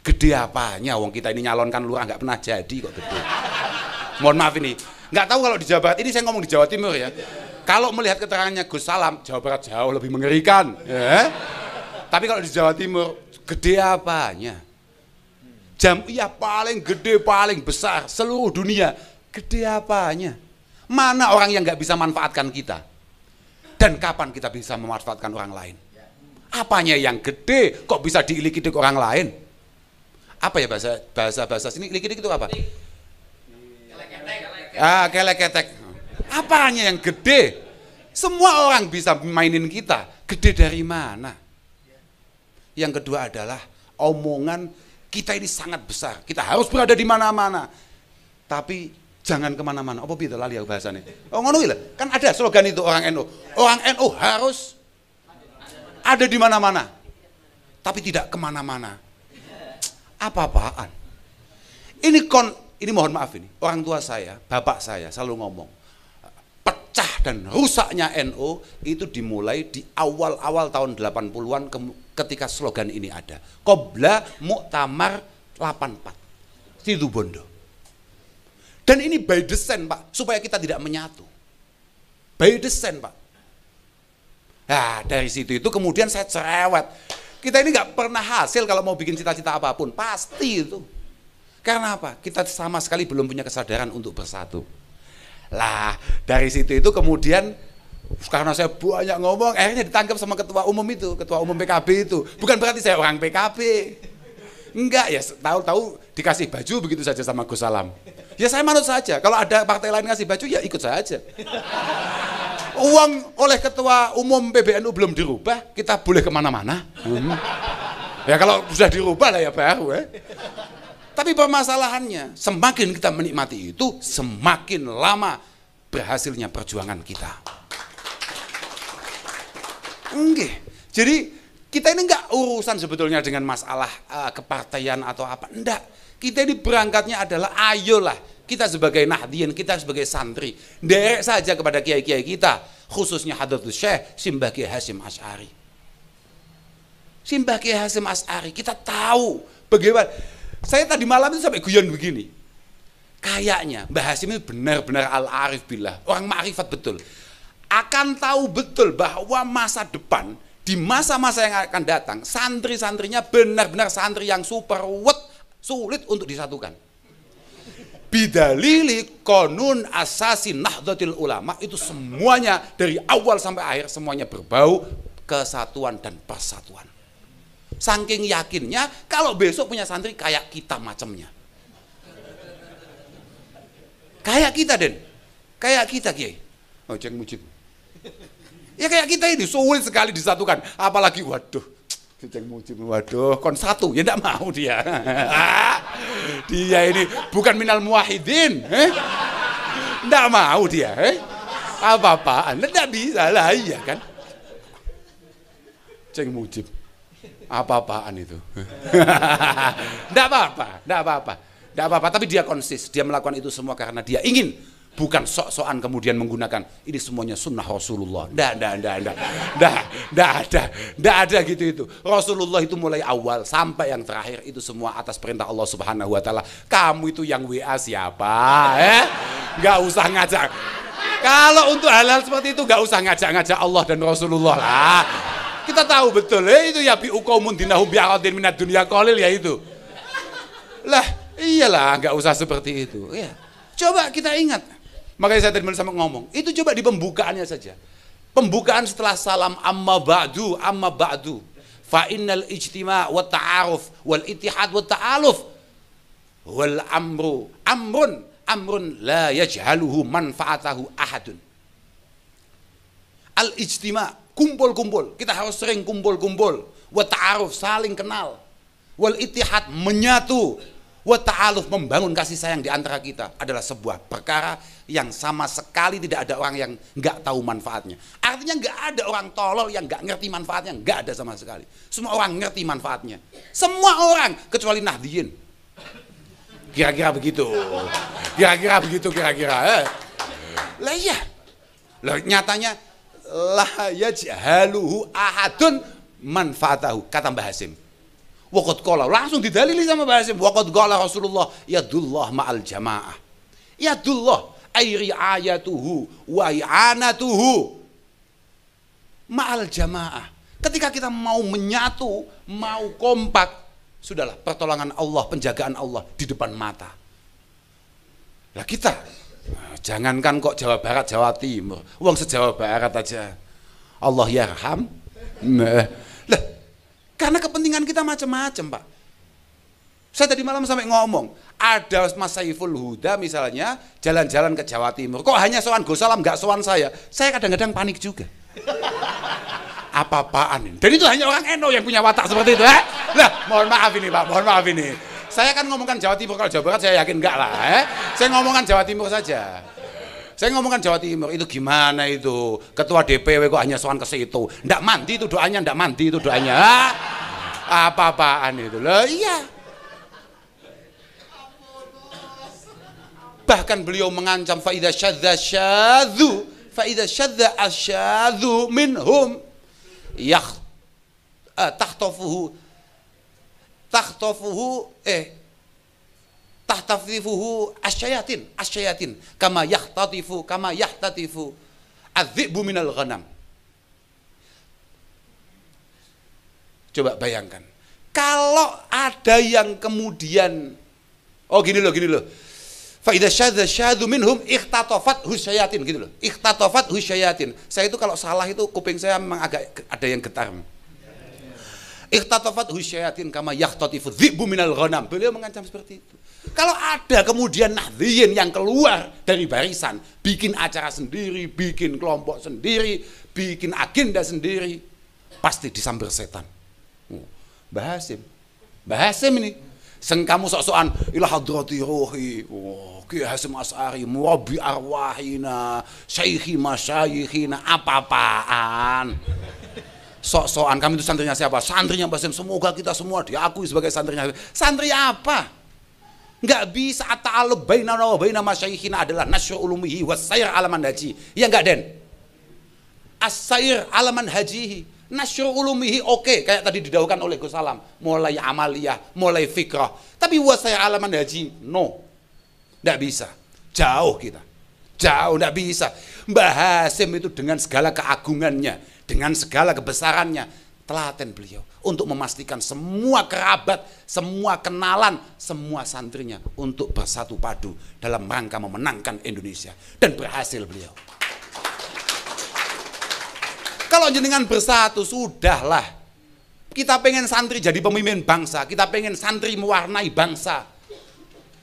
Speaker 2: Gede apanya? Wong kita ini nyalonkan lurah nggak pernah jadi kok gede. Mohon maaf ini, nggak tahu kalau di Jawa Barat, ini saya ngomong di Jawa Timur ya. Kalau melihat keterangannya Gus Salam, Jawa Barat jauh lebih mengerikan. Ya. Tapi kalau di Jawa Timur, gede apanya? Jamiah paling gede, paling besar seluruh dunia, gede apanya? Mana orang yang nggak bisa manfaatkan kita? Dan kapan kita bisa memanfaatkan orang lain? Apanya yang gede kok bisa diilik-ilik orang lain? Apa ya bahasa sini ilik-ilik itu apa? Kelek-ketek. Apanya yang gede? Semua orang bisa mainin kita. Gede dari mana? Yang kedua adalah omongan kita ini sangat besar. Kita harus berada di mana-mana. Tapi jangan kemana-mana. Apa beda lali bahasanya? Oh ngono lah. Kan ada slogan itu orang NU. Orang NU harus ada di mana-mana. Tapi tidak kemana-mana. Apa-apaan? Ini mohon maaf ini. Orang tua saya, bapak saya selalu ngomong. Pecah dan rusaknya NU itu dimulai di awal-awal tahun 80-an ketika slogan ini ada. Qobla Muktamar 84. Situ Bondo. Dan ini by design Pak, supaya kita tidak menyatu. By design Pak. Nah dari situ itu kemudian saya cerewet. Kita ini nggak pernah hasil kalau mau bikin cita-cita apapun, pasti itu. Karena apa? Kita sama sekali belum punya kesadaran untuk bersatu. Lah dari situ itu kemudian karena saya banyak ngomong, akhirnya ditangkap sama ketua umum itu, ketua umum PKB itu. Bukan berarti saya orang PKB. Enggak ya, tahu-tahu dikasih baju begitu saja sama Gus Salam. Ya saya manut saja. Kalau ada partai lain ngasih baju ya ikut saja. Uang oleh ketua umum PBNU belum dirubah, kita boleh kemana-mana. Ya kalau sudah dirubah lah ya baru ya. Tapi permasalahannya, semakin kita menikmati itu, semakin lama berhasilnya perjuangan kita. Enggak. Jadi kita ini enggak urusan sebetulnya dengan masalah kepartaian atau apa. Enggak. Kita ini berangkatnya adalah ayolah kita sebagai Nahdien, kita sebagai santri, derek saja kepada kiai-kiai kita, khususnya Hadratus Syekh Simbah Kiai Hasyim Asy'ari. Simbah Kiai Hasyim Asy'ari, kita tahu bagaimana. Saya tadi malam itu sampai guyon begini. Kayaknya Mbah Hasyim itu benar-benar al-arif billah, orang ma'rifat betul. Akan tahu betul bahwa masa depan, di masa-masa yang akan datang, santri-santrinya benar-benar santri yang super sulit untuk disatukan. Bidalili konun asasi Nahdlatul Ulama itu semuanya dari awal sampai akhir semuanya berbau kesatuan dan persatuan. Saking yakinnya kalau besok punya santri kayak kita macamnya. Kayak kita Den. Kayak kita Kiai. Oh Ceng Mujib. Ya kayak kita ini sulit sekali disatukan, apalagi waduh Ceng Mujib, waduh kon satu ya enggak mau dia. Dia ini bukan minal muwahhidin, enggak mau dia, apa-apaan, enggak bisa lah iya kan. Ceng Mujib, apa-apaan itu, enggak apa-apa, tapi dia konsis, dia melakukan itu semua karena dia ingin, bukan sok-sokan kemudian menggunakan ini semuanya sunnah Rasulullah. Nggak ada gitu itu. Rasulullah itu mulai awal sampai yang terakhir itu semua atas perintah Allah Subhanahu wa taala. Kamu itu yang WA siapa? Nggak usah ngajak. Kalau untuk hal-hal seperti itu nggak usah ngajak-ngajak Allah dan Rasulullah lah. Kita tahu betul itu ya bi uqaumun dinahum bi aqadin minad dunya qalil ya itu. Lah, iyalah nggak usah seperti itu. Ya. Coba kita ingat. Makanya saya tadi sama ngomong, itu coba di pembukaannya saja. Pembukaan setelah salam amma ba'du. Fa innal ijtima' wa ta'aruf wal ittihad wa ta'aluf wal amrun la yajhaluhu manfaatahu ahadun. Al ijtima' kumpul-kumpul, kita harus sering kumpul-kumpul. Wa ta'aruf saling kenal. Wal ittihad menyatu. Wa ta'aluf membangun kasih sayang di antara kita adalah sebuah perkara yang sama sekali tidak ada orang yang nggak tahu manfaatnya. Artinya nggak ada orang tolol yang nggak ngerti manfaatnya, nggak ada sama sekali. Semua orang ngerti manfaatnya. Semua orang kecuali Nahdien. Kira-kira begitu. Kira-kira. Lah iya. Lah nyatanya la yajhaluhu ahadun manfaatahu kata Mbah Hasyim. Waqad qala, langsung didalili sama Mbah Hasim. Waqad qala Rasulullah, yadullah ma'al jamaah. Yadullah ay riayatuhu wa i'anatuhu ma'al jamaah. Ketika kita mau menyatu, mau kompak, sudahlah pertolongan Allah, penjagaan Allah di depan mata. Lah kita, jangankan kok Jawa Barat, Jawa Timur, uang se-Jawa Barat aja. Allah yarham. Lah, karena kepentingan kita macam-macam, Pak. Saya tadi malam sampai ngomong, ada Mas Saiful Huda misalnya jalan-jalan ke Jawa Timur, kok hanya sowan Gus Salam, nggak sowan saya kadang-kadang panik juga. Apa-apaan ini? Dan itu hanya orang NU yang punya watak seperti itu. Lah, mohon maaf ini Pak, mohon maaf ini. Saya kan ngomongkan Jawa Timur, kalau Jawa Barat saya yakin enggak lah. Saya ngomongkan Jawa Timur saja. Saya ngomongkan Jawa Timur, itu gimana itu? Ketua DPW kok hanya sowan ke situ? Ndak mandi itu doanya, ndak mandi itu doanya. Apa-apaan itu? Lah iya. Bahkan beliau mengancam faida syadza syadzu, faida syadza asyadzu minhum tahtafuhu asyayatin kama yahtatifu adz-dzi'bu minal ghanam. Coba bayangkan kalau ada yang kemudian gini loh fa idza syadza syadzu minhum ikhtatafat husyayatin, gitu loh. Ikhtatafat husyayatin. Saya itu kalau salah itu kuping saya memang agak ada yang getar. Ikhtatafat husyayatin kama yahtatifu dzi'bu minal ghanam. Beliau mengancam seperti itu. Kalau ada kemudian nahdliyin yang keluar dari barisan, bikin acara sendiri, bikin kelompok sendiri, bikin agenda sendiri, pasti disambar setan. Mbah Hasim ini. Seng kamu sok-sokan ila hadrati ruhi. Ki Hasim Asy'ari murabbi arwahina, syaikhi masyayikhina, apa-apaan. Sok-sokan kami itu santrinya siapa? Santrinya Mbah Hasim. Semoga kita semua diakui sebagai santrinya. Santri apa? Enggak bisa ta'alluq bainana wa baina masyayikhina adalah nasyru ulumihi was-sayr ala manhaji. Ya enggak, Den? As-sayr ala manhajihi. Nasyru ulumihi oke, kayak tadi didahulukan oleh Gus Salam, mulai amaliyah, mulai fikrah. Tapi wasaya alaman haji, no, nggak bisa, jauh kita, jauh nggak bisa. Mbah Hasim itu dengan segala keagungannya, dengan segala kebesarannya, telaten beliau untuk memastikan semua kerabat, semua kenalan, semua santrinya untuk bersatu padu dalam rangka memenangkan Indonesia, dan berhasil beliau. Kalau jenengan bersatu, sudahlah. Kita pengen santri jadi pemimpin bangsa, kita pengen santri mewarnai bangsa.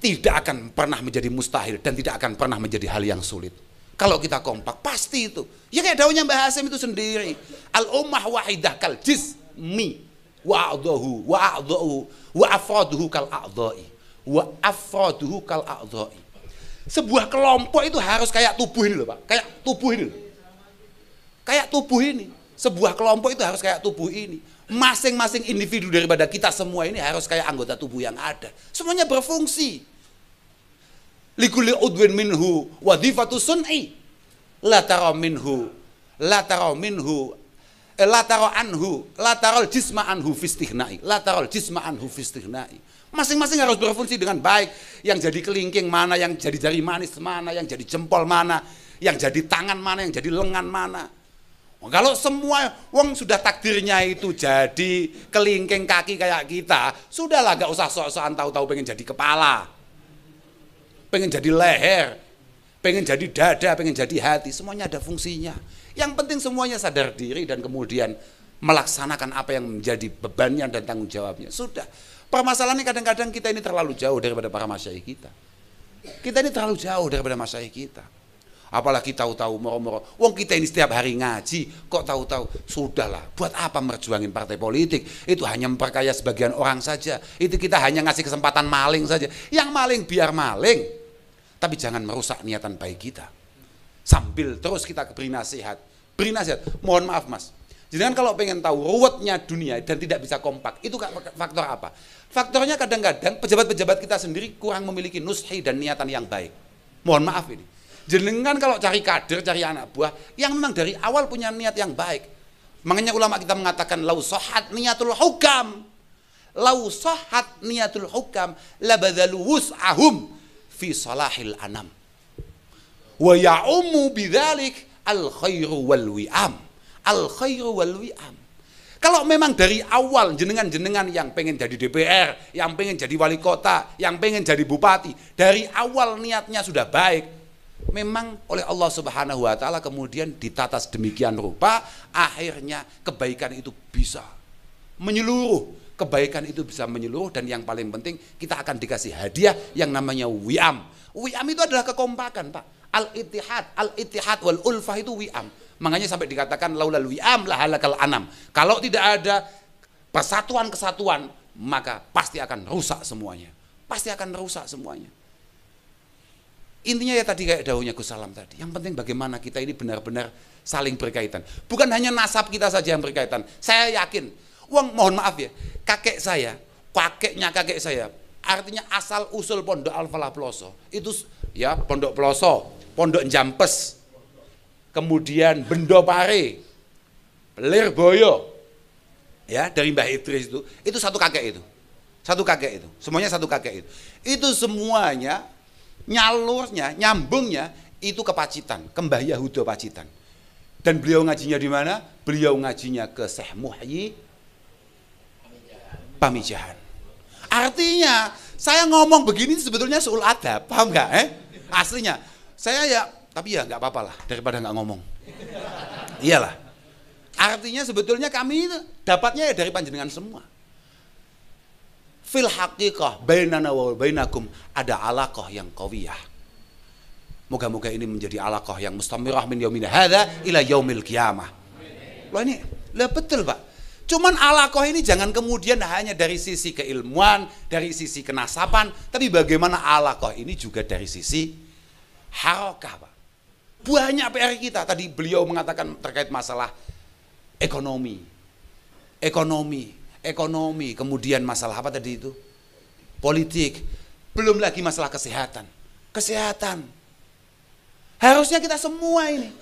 Speaker 2: Tidak akan pernah menjadi mustahil dan tidak akan pernah menjadi hal yang sulit. Kalau kita kompak, pasti itu. Ya kayak daunnya Mbah Hasim itu sendiri. Al-ummah wahidah kal jismi wa'adhahu wa afraduhu kal a'dha'i. Wa afraduhu kal a'dha'i. Sebuah kelompok itu harus kayak tubuh ini loh, Pak. Kayak tubuh ini loh. Kayak tubuh ini, sebuah kelompok itu harus kayak tubuh ini. Masing-masing individu daripada kita semua ini harus kayak anggota tubuh yang ada. Semuanya berfungsi. Likulli udwin minhu wadhifatu sun'i. La tara minhu, la tara jisma anhu fistighna'i. La taral jisma anhu fistighna'i. Masing-masing harus berfungsi dengan baik. Yang jadi kelingking mana, yang jadi jari manis mana, yang jadi jempol mana, yang jadi tangan mana, yang jadi lengan mana. Kalau semua wong sudah takdirnya itu jadi kelingking kaki kayak kita, sudahlah, gak usah sok-sokan tahu-tahu pengen jadi kepala, pengen jadi leher, pengen jadi dada, pengen jadi hati, semuanya ada fungsinya. Yang penting semuanya sadar diri dan kemudian melaksanakan apa yang menjadi bebannya dan tanggung jawabnya. Sudah. Permasalahannya kadang-kadang kita ini terlalu jauh daripada para masyayikh kita. Kita ini terlalu jauh daripada masyayikh kita. Apalagi tahu-tahu moro-moro, wong kita ini setiap hari ngaji, kok tahu-tahu, sudahlah, buat apa merjuangin partai politik? Itu hanya memperkaya sebagian orang saja. Itu kita hanya ngasih kesempatan maling saja. Yang maling biar maling, tapi jangan merusak niatan baik kita. Sambil terus kita beri nasihat. Mohon maaf Mas, jadi kan kalau pengen tahu ruwetnya dunia dan tidak bisa kompak, itu faktor apa? Faktornya kadang-kadang pejabat-pejabat kita sendiri kurang memiliki nushi dan niatan yang baik. Mohon maaf ini. Jenengan kalau cari kader, cari anak buah yang memang dari awal punya niat yang baik. Makanya ulama kita mengatakan lau sohat niatul hukam lau sahhat niyatul hukam labadhalu wus'ahum fi salahil anam wa ya'ummu bidzalik al khairu wal wi'am. Al khairu wal wi'am. Kalau memang dari awal jenengan-jenengan yang pengen jadi DPR, yang pengen jadi wali kota, yang pengen jadi bupati, dari awal niatnya sudah baik, memang oleh Allah Subhanahu wa taala kemudian ditata sedemikian rupa, akhirnya kebaikan itu bisa menyeluruh. Kebaikan itu bisa menyeluruh, dan yang paling penting kita akan dikasih hadiah yang namanya wi'am. Wi'am itu adalah kekompakan, Pak. Al-ittihad wal ulfah itu wi'am. Makanya sampai dikatakan laulal wi'am la halakal anam. Kalau tidak ada persatuan-kesatuan, maka pasti akan rusak semuanya. Pasti akan rusak semuanya. Intinya ya tadi kayak dawuhnya Gus Salam tadi. Yang penting bagaimana kita ini benar-benar saling berkaitan. Bukan hanya nasab kita saja yang berkaitan. Saya yakin, mohon maaf ya, kakek saya, kakeknya kakek saya, artinya asal usul Pondok Al-Falah Ploso, itu ya Pondok Ploso, Pondok Jampes, kemudian Bendo Pare, Lirboyo, ya dari Mbah Idris itu satu kakek itu. Satu kakek itu. Semuanya satu kakek itu. Itu semuanya nyalurnya, nyambungnya itu ke Pacitan, ke Mbah Yahuda Pacitan. Dan beliau ngajinya di mana? Beliau ngajinya ke Syekh Muhyi Pamijahan. Artinya saya ngomong begini sebetulnya suul adab, paham nggak? Aslinya saya ya, tapi ya nggak apa-apa lah daripada nggak ngomong. Iyalah. Artinya sebetulnya kami dapatnya ya dari panjenengan semua. Fil haqiqah bainana wa bainakum ada alaqah yang qawiyah. Moga-moga ini menjadi alaqah yang mustamirah min yaumina hadza ila yaumil qiyamah. Loh ini, lah betul, Pak. Cuman alaqah ini jangan kemudian hanya dari sisi keilmuan, dari sisi kenasaban, tapi bagaimana alaqah ini juga dari sisi harakah, Pak. Banyak PR kita. Tadi beliau mengatakan terkait masalah ekonomi, kemudian masalah apa tadi itu? Politik, belum lagi masalah kesehatan. Harusnya kita semua ini,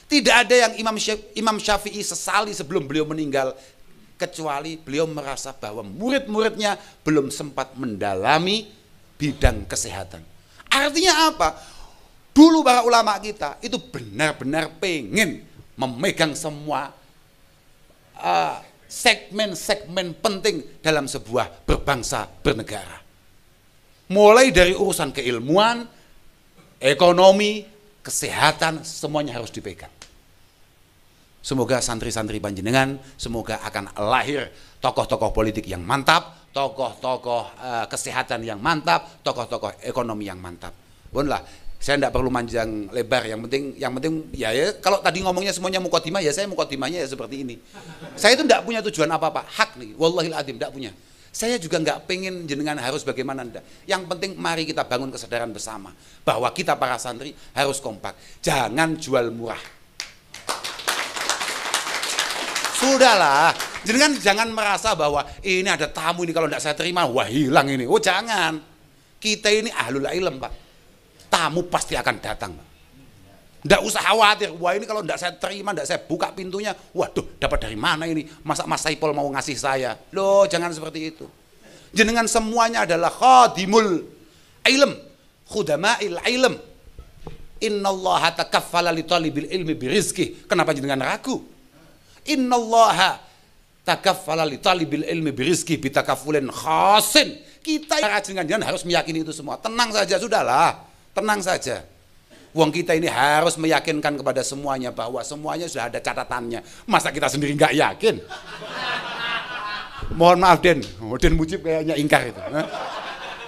Speaker 2: tidak ada yang Imam Syafi'i sesali sebelum beliau meninggal, kecuali beliau merasa bahwa murid-muridnya belum sempat mendalami bidang kesehatan. Artinya apa? Dulu para ulama kita itu benar-benar pengen memegang semua segmen-segmen penting dalam sebuah berbangsa bernegara. Mulai dari urusan keilmuan, ekonomi, kesehatan, semuanya harus dipegang. Semoga santri-santri panjenengan, semoga akan lahir tokoh-tokoh politik yang mantap, tokoh-tokoh kesehatan yang mantap, tokoh-tokoh ekonomi yang mantap. Bonlah, saya tidak perlu manjang lebar, yang penting ya kalau tadi ngomongnya semuanya mukaddimah, ya saya mukaddimahnya ya seperti ini. Saya itu tidak punya tujuan apa-apa, hak nih, wallahil adzim tidak punya. Saya juga nggak pengen jenengan harus bagaimana enggak. Yang penting mari kita bangun kesadaran bersama bahwa kita para santri harus kompak. Jangan jual murah. Sudahlah, jenengan jangan merasa bahwa ini ada tamu ini kalau tidak saya terima wah hilang ini. Oh jangan. Kita ini ahlul ilm, Pak. Tamu pasti akan datang. Tidak usah khawatir, wah ini kalau tidak saya terima, tidak saya buka pintunya, waduh dapat dari mana ini, masa Mas Saipul mau ngasih saya. Loh jangan seperti itu. Jenengan semuanya adalah khadimul ilm, khudama'il ilm. Innallaha takaffala li talibil ilmi birizki. Kenapa jenengan ragu? Innallaha takaffala li talibil ilmi birizki bitakafulin khasin. Kita jenengan harus meyakini itu semua. Tenang saja, sudahlah. Tenang saja. Wong kita ini harus meyakinkan kepada semuanya bahwa semuanya sudah ada catatannya. Masa kita sendiri nggak yakin? Mohon maaf Den, Den Mujib kayaknya ingkar itu.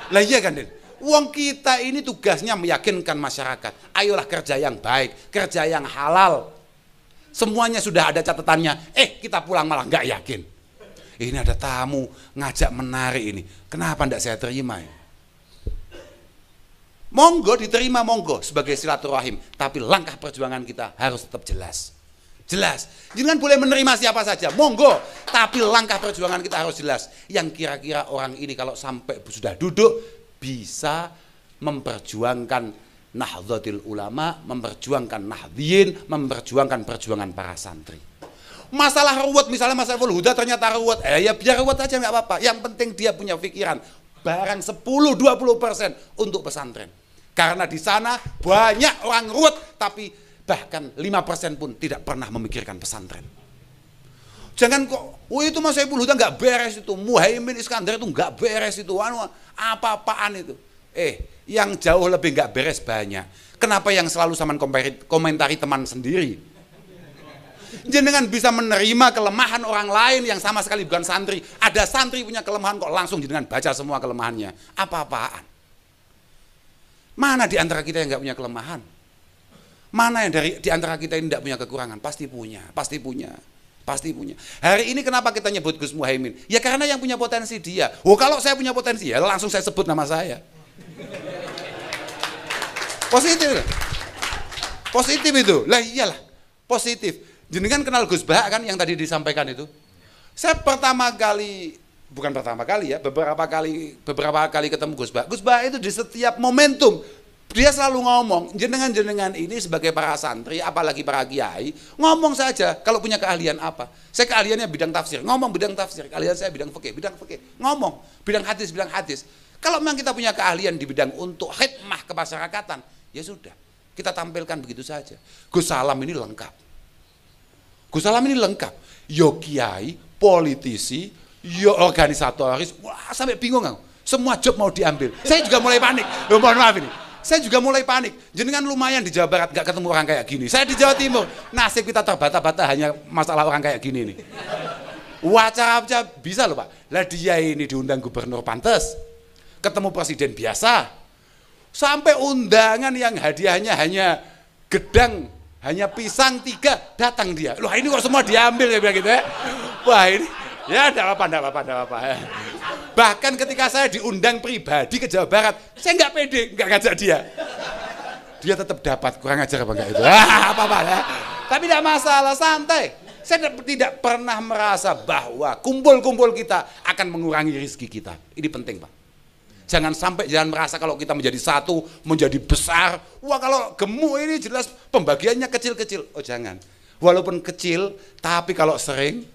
Speaker 2: Lah iya kan Den? Wong kita ini tugasnya meyakinkan masyarakat. Ayolah kerja yang baik, kerja yang halal. Semuanya sudah ada catatannya. Kita pulang malah nggak yakin. Ini ada tamu ngajak menarik ini. Kenapa ndak saya terima? Monggo diterima, monggo sebagai silaturahim, tapi langkah perjuangan kita harus tetap jelas. Jangan boleh menerima siapa saja, monggo, tapi langkah perjuangan kita harus jelas. Yang kira-kira orang ini kalau sampai sudah duduk bisa memperjuangkan Nahdlatul Ulama, memperjuangkan Nahdliyin, memperjuangkan perjuangan para santri. Masalah ruwet, misalnya Mas Saiful Huda ternyata ruwet, ya biar ruwet aja nggak apa-apa. Yang penting dia punya pikiran barang 10-20% untuk pesantren. Karena di sana banyak orang ruwet, tapi bahkan 5% pun tidak pernah memikirkan pesantren. Jangan kok, itu Mas Saiful Huda nggak beres itu, Muhaimin Iskandar itu nggak beres itu, apa-apaan itu. Yang jauh lebih nggak beres banyak. Kenapa yang selalu sama komentari teman sendiri? Jenengan bisa menerima kelemahan orang lain yang sama sekali bukan santri. Ada santri punya kelemahan kok langsung jenengan baca semua kelemahannya. Apa-apaan? Mana di antara kita yang nggak punya kelemahan? Mana yang di antara kita yang tidak punya kekurangan? Pasti punya, pasti punya. Pasti punya. Hari ini kenapa kita nyebut Gus Muhaimin? Ya karena yang punya potensi dia. Kalau saya punya potensi ya langsung saya sebut nama saya. Positif. Positif itu. Lah iyalah, positif. Jenengan kenal Gus Bah kan yang tadi disampaikan itu? Saya beberapa kali ketemu Gus Bah. Gus Bah itu di setiap momentum dia selalu ngomong, jenengan ini sebagai para santri, apalagi para kiai, ngomong saja kalau punya keahlian apa. Saya keahliannya bidang tafsir, ngomong bidang tafsir. Keahlian saya bidang fikih, ngomong bidang hadis. Kalau memang kita punya keahlian di bidang untuk khidmah kemasyarakatan, ya sudah, kita tampilkan begitu saja. Gus Salam ini lengkap. Yo kiai, politisi, yo organisatoris, wah sampai bingung aku. Semua job mau diambil. Saya juga mulai panik. Mohon maaf ini. Saya juga mulai panik. Jenengan lumayan di Jawa Barat gak ketemu orang kayak gini. Saya di Jawa Timur, nasib kita terbata-bata hanya masalah orang kayak gini nih. Wacara bisa loh Pak. Lah dia ini diundang gubernur pantes, ketemu presiden biasa, sampai undangan yang hadiahnya hanya gedang, hanya pisang 3, datang dia. Loh ini kok semua diambil ya bilang gitu ya. Wah ini, ya enggak apa-apa. Bahkan ketika saya diundang pribadi ke Jawa Barat, saya nggak pede, nggak ngajak dia. Dia tetap dapat, kurang ajar apa enggak itu. Apa-apa ya. Tapi tidak masalah, santai. Saya tidak pernah merasa bahwa kumpul-kumpul kita akan mengurangi rezeki kita. Ini penting Pak. Jangan merasa kalau kita menjadi satu, menjadi besar. Wah kalau gemuk ini jelas pembagiannya kecil-kecil. Oh jangan. Walaupun kecil, tapi kalau sering.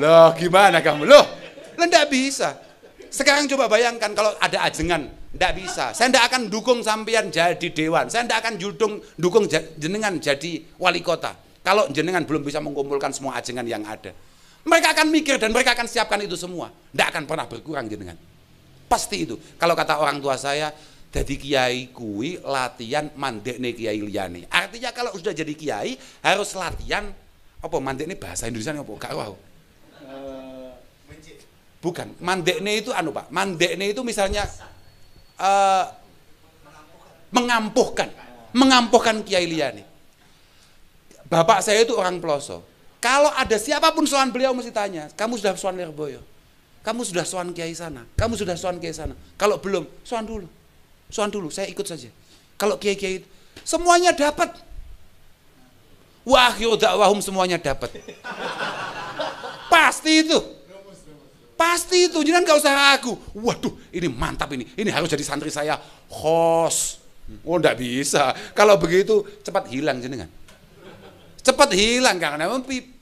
Speaker 2: Loh gimana kamu? Loh enggak bisa. Sekarang coba bayangkan kalau ada ajengan, enggak bisa. Saya enggak akan dukung sampean jadi dewan. Saya enggak akan dukung jenengan jadi wali kota. Kalau jenengan belum bisa mengumpulkan semua ajengan yang ada. Mereka akan mikir dan mereka akan siapkan itu semua. Enggak akan pernah berkurang jenengan. Pasti itu. Kalau kata orang tua saya, jadi kiai kui latihan mandekne kiai liyane. Artinya kalau sudah jadi kiai harus latihan apa mandekne bahasa Indonesia apa? Gak tahu. Bukan, mandekne itu Pak. Mandekne itu misalnya mengampuhkan kiai liyane. Bapak saya itu orang Peloso. Kalau ada siapapun sowan beliau mesti tanya, kamu sudah sowan Lirboyo? Kamu sudah sowan kiai sana? Kamu sudah sowan kiai sana? Kalau belum, sowan dulu. Sowan dulu, saya ikut saja. Kalau kiai-kiai semuanya dapat. Wa akhiru da'wahum semuanya dapat. Pasti itu. Pasti itu, jangan gak usah ragu. Waduh, ini mantap ini harus jadi santri saya host. Oh, enggak bisa. Kalau begitu cepat hilang jenengan. Cepat hilang karena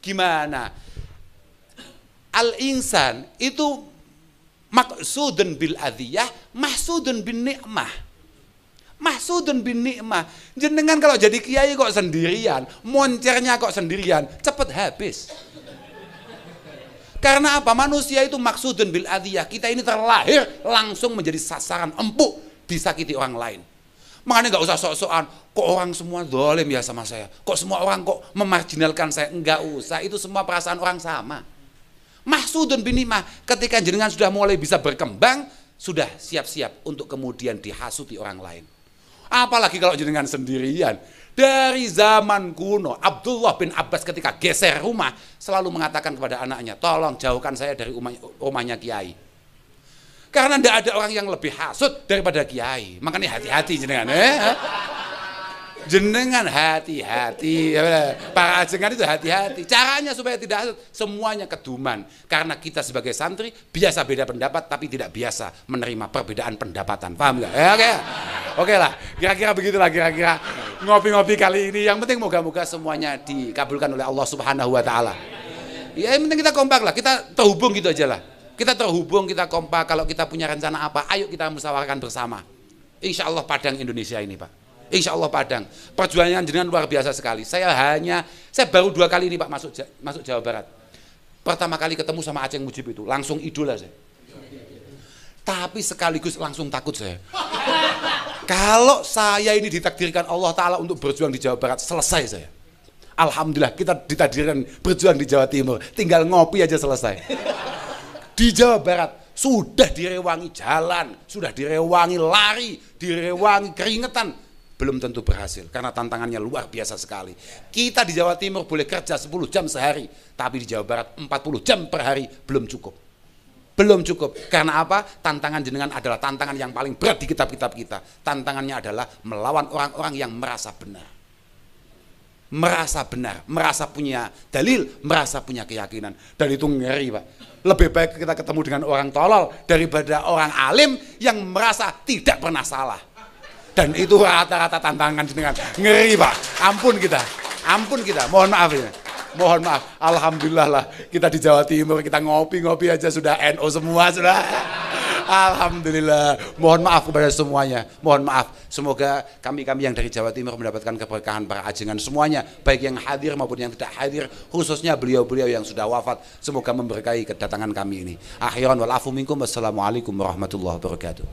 Speaker 2: gimana? Al-insan itu maksudun bil adiyah, mahsudun bin ni'mah. Mahsudun bin ni'mah. Jenengan kalau jadi kiai kok sendirian, moncernya kok sendirian, cepat habis. Karena apa? Manusia itu maksudun bil adiyah. Kita ini terlahir langsung menjadi sasaran empuk disakiti orang lain. Makanya nggak usah sok-sokan. Kok orang semua zalim ya sama saya? Kok semua orang kok memarginalkan saya? Enggak usah. Itu semua perasaan orang sama. Mahsudun bin nimah. Ketika jenengan sudah mulai bisa berkembang, sudah siap-siap untuk kemudian dihasuti orang lain. Apalagi kalau jenengan sendirian. Dari zaman kuno, Abdullah bin Abbas ketika geser rumah selalu mengatakan kepada anaknya, tolong jauhkan saya dari rumahnya kiai. Karena tidak ada orang yang lebih hasut daripada kiai. Makanya hati-hati jenengan. Jenengan hati-hati. Para ajengan itu hati-hati. Caranya supaya tidak hasut, semuanya keduman. Karena kita sebagai santri biasa beda pendapat tapi tidak biasa menerima perbedaan pendapatan. Paham nggak? Ya, okay. Oke lah, kira-kira begitulah kira-kira ngopi-ngopi kali ini. Yang penting moga-moga semuanya dikabulkan oleh Allah Subhanahu wa taala. Ya yang penting kita kompak lah, kita terhubung gitu aja lah. Kita terhubung, kita kompak. Kalau kita punya rencana apa, ayo kita musyawarahkan bersama. Insya Allah Padang Indonesia ini, Pak. Insya Allah Padang. Perjuangan jenengan luar biasa sekali. Saya baru 2 kali ini Pak masuk Jawa Barat. Pertama kali ketemu sama Aceh Mujib itu, langsung idola saya. Tapi sekaligus langsung takut saya. Kalau saya ini ditakdirkan Allah Ta'ala untuk berjuang di Jawa Barat, selesai saya. Alhamdulillah kita ditakdirkan berjuang di Jawa Timur, tinggal ngopi aja selesai. Di Jawa Barat sudah direwangi jalan, sudah direwangi lari, direwangi keringetan, belum tentu berhasil karena tantangannya luar biasa sekali. Kita di Jawa Timur boleh kerja 10 jam sehari, tapi di Jawa Barat 40 jam per hari belum cukup. Belum cukup. Karena apa? Tantangan jenengan adalah tantangan yang paling berat di kitab-kitab kita. Tantangannya adalah melawan orang-orang yang merasa benar. Merasa benar, merasa punya dalil, merasa punya keyakinan. Dan itu ngeri, Pak. Lebih baik kita ketemu dengan orang tolol daripada orang alim yang merasa tidak pernah salah. Dan itu rata-rata tantangan jenengan. Ngeri, Pak. Ampun kita. Mohon maaf ya. Mohon maaf. Alhamdulillah lah kita di Jawa Timur kita ngopi-ngopi aja sudah NO semua sudah. Alhamdulillah. Mohon maaf kepada semuanya. Mohon maaf. Semoga kami-kami yang dari Jawa Timur mendapatkan keberkahan para ajengan semuanya, baik yang hadir maupun yang tidak hadir, khususnya beliau-beliau yang sudah wafat. Semoga memberkahi kedatangan kami ini. Akhiran wal afu minkum. Wassalamualaikum warahmatullahi wabarakatuh.